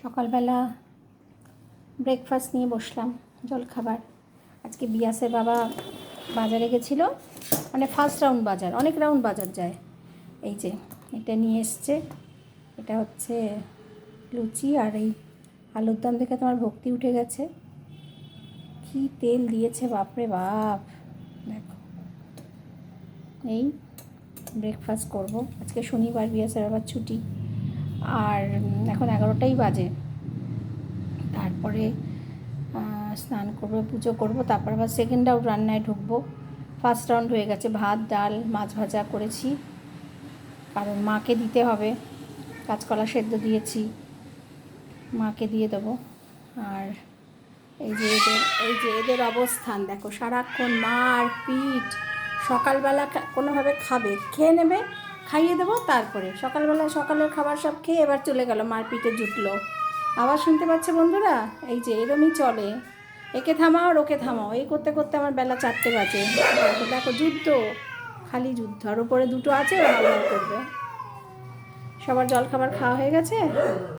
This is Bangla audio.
সকালবেলা ব্রেকফাস্ট নিয়ে বসলাম, জলখাবার। আজকে বিয়াসের বাবা বাজারে গেছিলো, মানে ফার্স্ট রাউন্ড বাজার, অনেক রাউন্ড বাজার যায়। এই যে এটা নিয়ে এসছে, এটা হচ্ছে লুচি, আর এই আলুর দম দেখে তোমার ভক্তি উঠে গেছে। কি তেল দিয়েছে বাপরে বাপ! দেখো, এই ব্রেকফাস্ট করব। আজকে শনিবার, বিয়াসের বাবার ছুটি, আর এখন 11টাই বাজে। তারপরে স্নান করবো, পুজো করব, তারপর আবার সেকেন্ড রাউন্ড রান্নায় ঢুকবো। ফার্স্ট রাউন্ড হয়ে গেছে, ভাত, ডাল, মাছ ভাজা করেছি, কারণ মাকে দিতে হবে। কাঁচকলা সেদ্ধ দিয়েছি, মাকে দিয়ে দেবো। আর এদের অবস্থান দেখো, সারাক্ষণ মার পিঠ। সকালবেলা কোনোভাবে খাবে, খেয়ে নেবে, খাইয়ে দেবো, তারপরে সকালের খাবার সব খেয়ে এবার চলে গেল, মার পিঠে জুটলো। আবার শুনতে পাচ্ছে বন্ধুরা? এই যে এরমই চলে, একে থামাও আর ওকে থামাও, এই করতে করতে আমার বেলা 4টে বাজে। দেখো যুদ্ধ, খালি যুদ্ধ। আর উপরে দুটো আছে, ওরা করবে। সবার জলখাবার খাওয়া হয়ে গেছে।